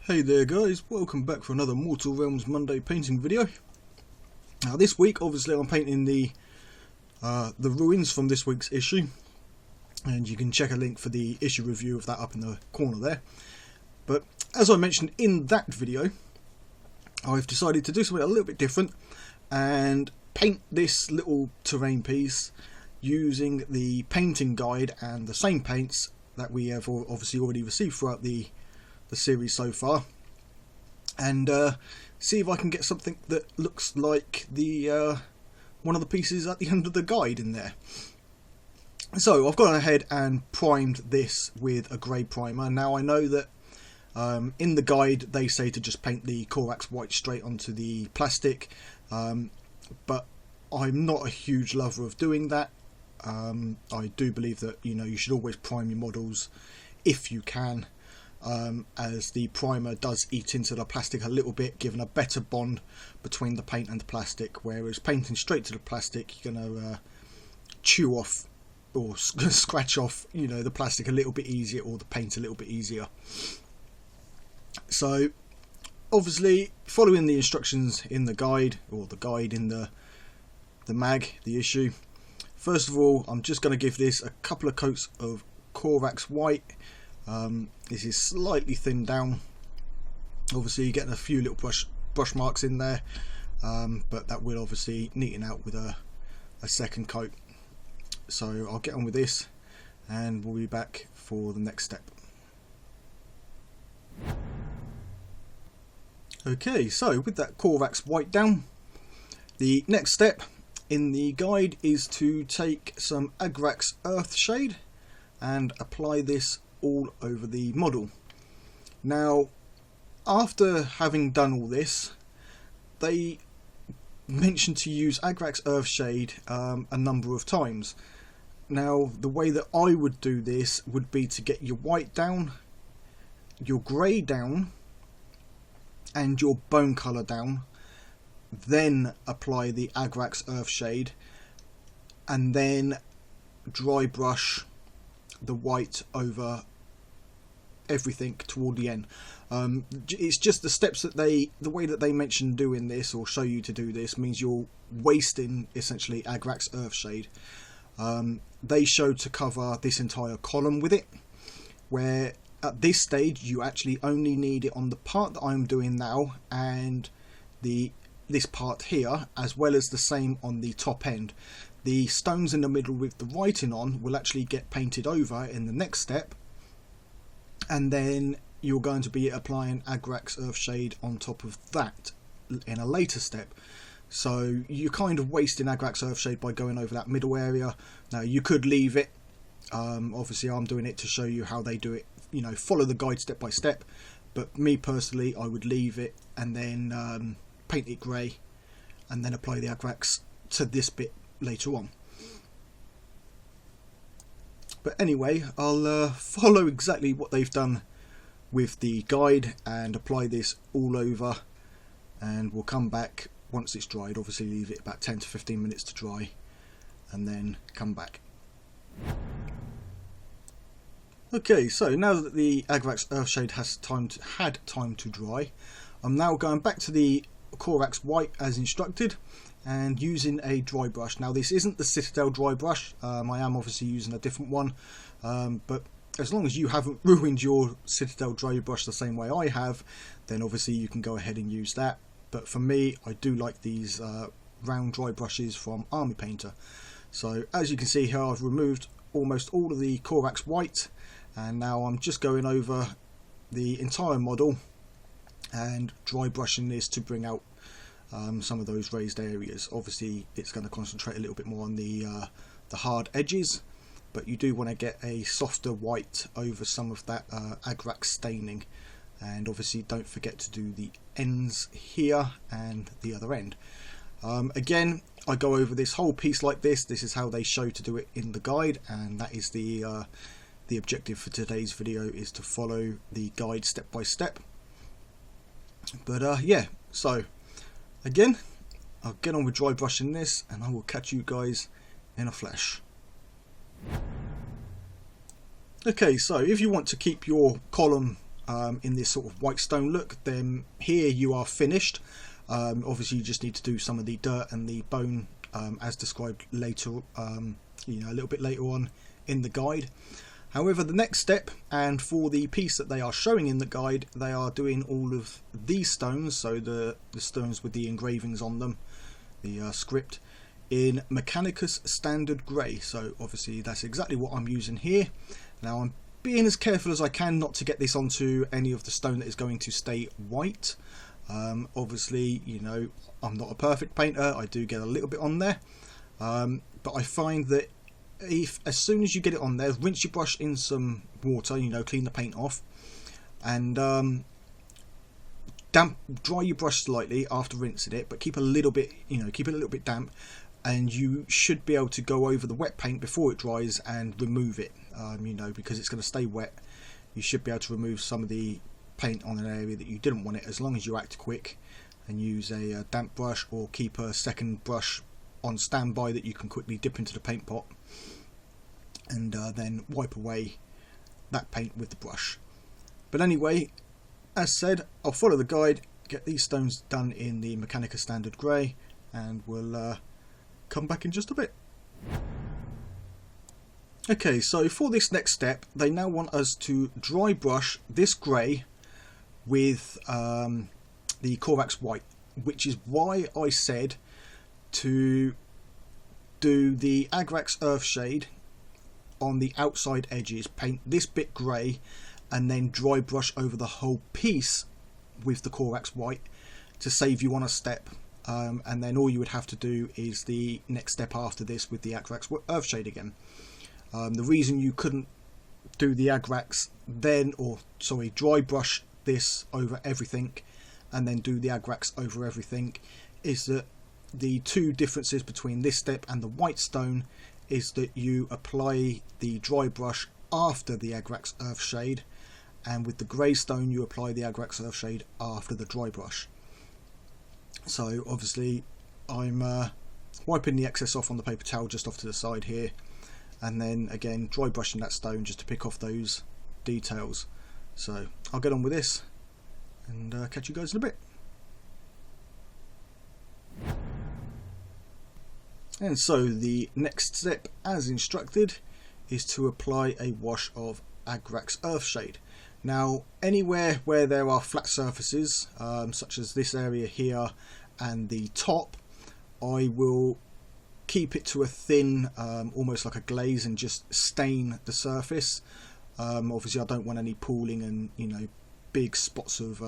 Hey there guys, welcome back for another Mortal Realms Monday painting video. Now this week obviously I'm painting the ruins from this week's issue, and you can check a link for the issue review of that up in the corner there. But as I mentioned in that video, I've decided to do something a little bit different and paint this little terrain piece using the painting guide and the same paints that we have obviously already received throughout the series so far, and see if I can get something that looks like the one of the pieces at the end of the guide in there. So I've gone ahead and primed this with a grey primer. Now I know that in the guide they say to just paint the Corax white straight onto the plastic, but I'm not a huge lover of doing that. I do believe that you should always prime your models if you can, as the primer does eat into the plastic a little bit, giving a better bond between the paint and the plastic, whereas painting straight to the plastic you're going to chew off or scratch off the plastic a little bit easier, or the paint a little bit easier. So obviously following the instructions in the guide, or the guide in the mag, the issue, first of all I'm just going to give this a couple of coats of Corax white. This is slightly thinned down. Obviously you're getting a few little brush marks in there, but that will obviously neaten out with a second coat. So I'll get on with this and we'll be back for the next step. Okay, so with that Corax white down, the next step in the guide is to take some Agrax Earthshade and apply this all over the model. Now after having done all this, they mentioned to use Agrax Earthshade a number of times. Now the way that I would do this would be to get your white down, your grey down and your bone colour down, then apply the Agrax Earthshade and then dry brush the white over everything toward the end. It's just the steps that the way that they mention doing this, or show you to do this, means you're wasting essentially Agrax Earthshade. They show to cover this entire column with it, where at this stage you actually only need it on the part that I'm doing now and this part here, as well as the same on the top end. The stones in the middle with the writing on will actually get painted over in the next step, and then you're going to be applying Agrax Earthshade on top of that in a later step. So you're kind of wasting Agrax Earthshade by going over that middle area. Now you could leave it, obviously I'm doing it to show you how they do it, follow the guide step by step, but me personally I would leave it and then paint it grey and then apply the Agrax to this bit later on. But anyway, I'll follow exactly what they've done with the guide and apply this all over, and we'll come back once it's dried. Obviously leave it about 10 to 15 minutes to dry and then come back. Okay, so now that the Agrax Earthshade had time to dry, I'm now going back to the Corax white as instructed and using a dry brush. Now this isn't the Citadel dry brush, I am obviously using a different one, but as long as you haven't ruined your Citadel dry brush the same way I have, then obviously you can go ahead and use that. But for me, I do like these round dry brushes from Army Painter. So as you can see here, I've removed almost all of the Corax white, and now I'm just going over the entire model and dry brushing this to bring out some of those raised areas. Obviously it's going to concentrate a little bit more on the hard edges, but you do want to get a softer white over some of that Agrax staining. And obviously don't forget to do the ends here and the other end. Again, I go over this whole piece like this. This is how they show to do it in the guide, and that is the objective for today's video, is to follow the guide step by step. But yeah, so again, I'll get on with dry brushing this and I will catch you guys in a flash. Okay, so if you want to keep your column in this sort of white stone look, then here you are finished. Obviously you just need to do some of the dirt and the bone as described later, you know, a little bit later on in the guide. However, the next step, and for the piece that they are showing in the guide, they are doing all of these stones, so the stones with the engravings on them, the script, in Mechanicus Standard Grey. So obviously that's exactly what I'm using here. Now I'm being as careful as I can not to get this onto any of the stone that is going to stay white. Obviously, you know, I'm not a perfect painter, I do get a little bit on there, but I find that as soon as you get it on there, rinse your brush in some water, you know, clean the paint off, and dry your brush slightly after rinsing it, but keep a little bit, you know, keep it a little bit damp, and you should be able to go over the wet paint before it dries and remove it. You know, because it's going to stay wet, you should be able to remove some of the paint on an area that you didn't want it, as long as you act quick and use a damp brush, or keep a second brush on standby that you can quickly dip into the paint pot and then wipe away that paint with the brush. But anyway, as said, I'll follow the guide, get these stones done in the Mechanicus Standard Grey, and we'll come back in just a bit. Okay, so for this next step, they now want us to dry brush this grey with the Corax White, which is why I said to do the Agrax Earth shade on the outside edges, paint this bit grey, and then dry brush over the whole piece with the Corax White to save you on a step. And then all you would have to do is the next step after this with the Agrax Earth shade again. The reason you couldn't do the Agrax then, or sorry, dry brush this over everything and then do the Agrax over everything, is that the two differences between this step and the white stone is that you apply the dry brush after the Agrax Earth shade, and with the grey stone you apply the Agrax Earth shade after the dry brush. So obviously I'm wiping the excess off on the paper towel just off to the side here, and then again dry brushing that stone just to pick off those details. So I'll get on with this and catch you guys in a bit. And so the next step, as instructed, is to apply a wash of Agrax Earth shade. Now anywhere where there are flat surfaces, such as this area here and the top, I will keep it to a thin, almost like a glaze, and just stain the surface. Obviously I don't want any pooling and, you know, big spots of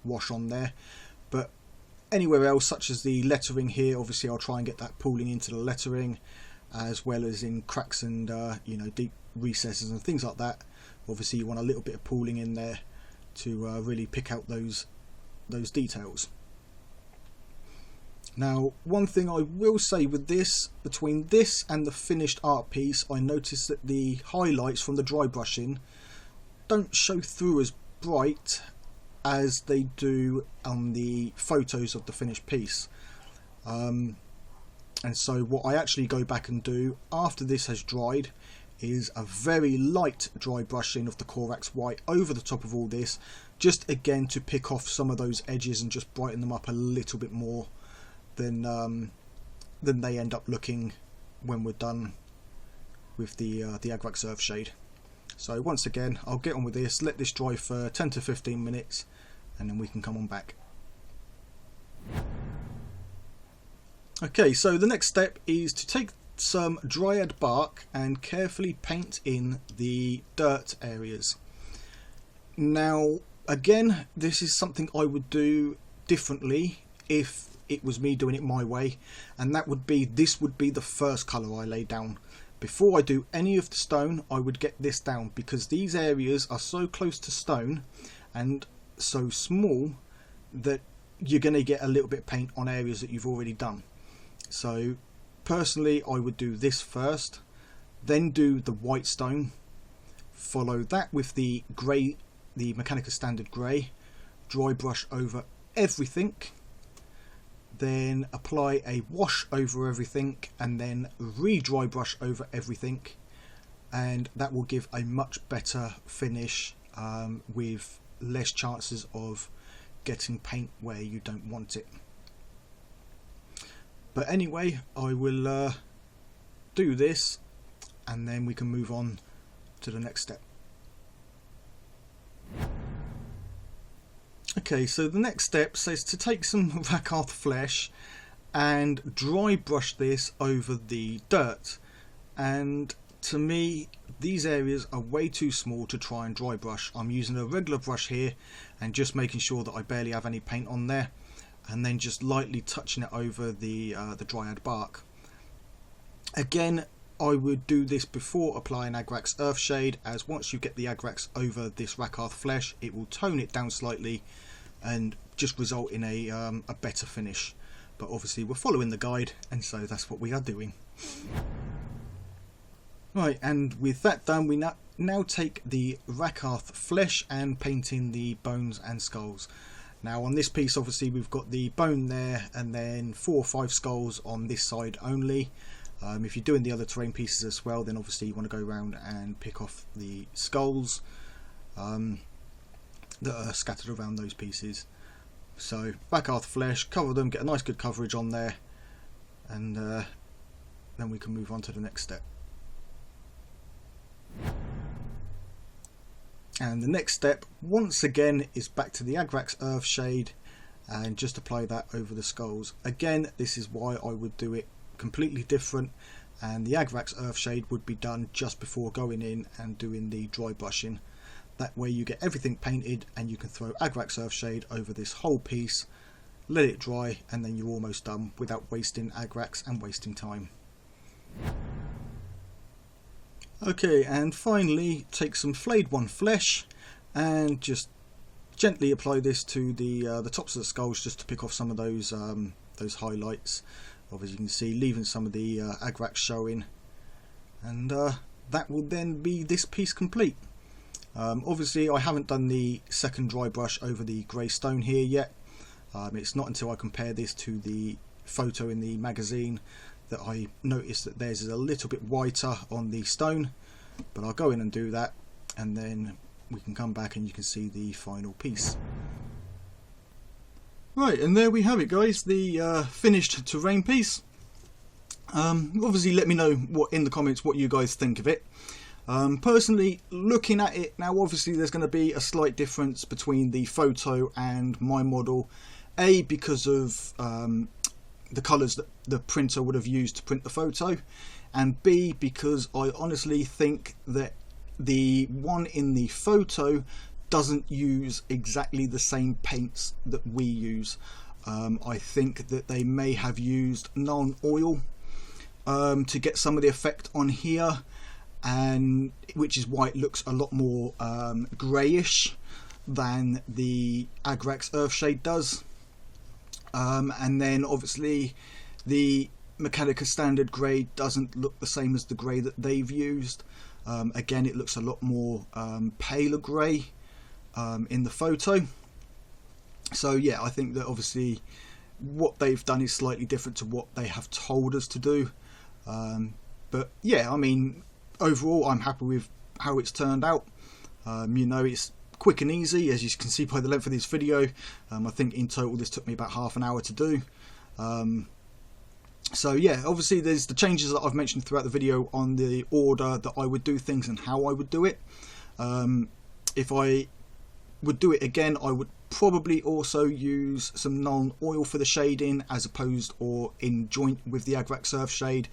wash on there, but anywhere else, such as the lettering here, obviously I'll try and get that pooling into the lettering, as well as in cracks and you know, deep recesses and things like that. Obviously you want a little bit of pooling in there to really pick out those details. Now, one thing I will say with this, between this and the finished art piece, I noticed that the highlights from the dry brushing don't show through as bright as they do on the photos of the finished piece. And so what I actually go back and do after this has dried is a very light dry brushing of the Corax White over the top of all this, just again to pick off some of those edges and just brighten them up a little bit more than they end up looking when we're done with the Agrax Earth shade. So once again, I'll get on with this, let this dry for 10 to 15 minutes, and then we can come on back. Okay, so the next step is to take some dryad bark and carefully paint in the dirt areas. Now again, this is something I would do differently if it was me doing it my way, and that would be, this would be the first colour I lay down. Before I do any of the stone, I would get this down, because these areas are so close to stone and so small that you're going to get a little bit of paint on areas that you've already done. So personally I would do this first, then do the white stone, follow that with the grey, the Mechanicus Standard Grey, dry brush over everything, then apply a wash over everything, and then re-dry brush over everything, and that will give a much better finish with less chances of getting paint where you don't want it. But anyway, I will do this and then we can move on to the next step. Okay, so the next step says to take some Rakarth flesh and dry brush this over the dirt, and to me these areas are way too small to try and dry brush. I'm using a regular brush here and just making sure that I barely have any paint on there, and then just lightly touching it over the dryad bark. Again, I would do this before applying Agrax Earthshade, as once you get the Agrax over this Rakarth flesh it will tone it down slightly and just result in a better finish. But obviously we're following the guide, and so that's what we are doing. Right, and with that done, we now take the Rakarth flesh and paint in the bones and skulls. Now on this piece obviously we've got the bone there and then 4 or 5 skulls on this side only. If you're doing the other terrain pieces as well, then obviously you want to go around and pick off the skulls that are scattered around those pieces. So Rakarth flesh, cover them, get a nice good coverage on there, and then we can move on to the next step. And the next step once again is back to the Agrax Earthshade and just apply that over the skulls. Again, this is why I would do it completely different, and the Agrax Earthshade would be done just before going in and doing the dry brushing. That way you get everything painted and you can throw Agrax Earthshade over this whole piece, let it dry, and then you're almost done without wasting Agrax and wasting time. Okay, and finally take some flayed one flesh and just gently apply this to the tops of the skulls, just to pick off some of those highlights. Obviously you can see leaving some of the Agrax showing, and that will then be this piece complete. Obviously I haven't done the second dry brush over the grey stone here yet. It's not until I compare this to the photo in the magazine that I noticed that theirs is a little bit whiter on the stone, but I'll go in and do that, and then we can come back and you can see the final piece. Right, and there we have it guys, the finished terrain piece. Obviously let me know in the comments what you guys think of it. Personally, looking at it now, obviously there's going to be a slight difference between the photo and my model. A, because of the colours that the printer would have used to print the photo, and B, because I honestly think that the one in the photo doesn't use exactly the same paints that we use. I think that they may have used non-oil to get some of the effect on here, and which is why it looks a lot more greyish than the Agrax Earthshade does. And then obviously the Mechanica standard grey doesn't look the same as the grey that they've used. Again, it looks a lot more paler grey in the photo. So yeah, I think that obviously what they've done is slightly different to what they have told us to do. But yeah, I mean, overall I'm happy with how it's turned out. You know, it's quick and easy, as you can see by the length of this video. I think in total this took me about half an hour to do. So yeah, obviously there's the changes that I've mentioned throughout the video on the order that I would do things and how I would do it. If I would do it again, I would probably also use some non-oil for the shading, as opposed or in joint with the Agrax Earthshade.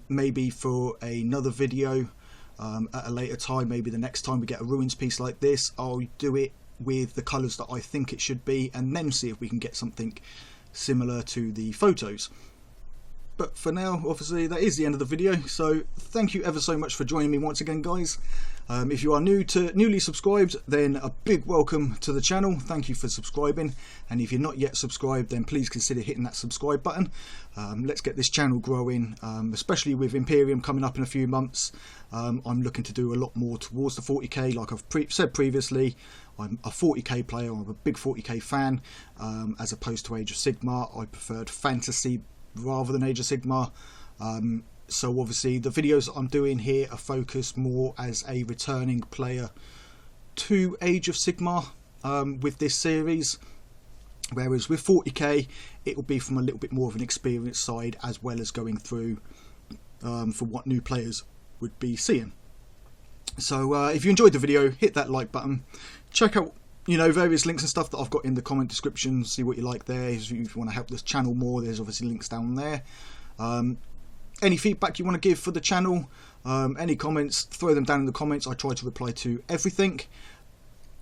Maybe for another video at a later time, maybe the next time we get a ruins piece like this, I'll do it with the colours that I think it should be, and then see if we can get something similar to the photos. But for now, obviously that is the end of the video, so thank you ever so much for joining me once again, guys. If you are newly subscribed, then a big welcome to the channel. Thank you for subscribing, and if you're not yet subscribed, then please consider hitting that subscribe button. Let's get this channel growing, especially with Imperium coming up in a few months. I'm looking to do a lot more towards the 40k. Like I've said previously, I'm a 40k player. I'm a big 40k fan. As opposed to Age of Sigmar, I preferred fantasy rather than Age of Sigmar. So obviously the videos that I'm doing here are focused more as a returning player to Age of Sigmar with this series, whereas with 40k it will be from a little bit more of an experienced side, as well as going through for what new players would be seeing. So if you enjoyed the video, hit that like button, check out various links and stuff that I've got in the comment description, see what you like there. If you want to help this channel more, there's obviously links down there. Any feedback you want to give for the channel, any comments, throw them down in the comments. I try to reply to everything.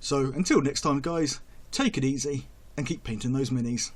So until next time guys, take it easy and keep painting those minis.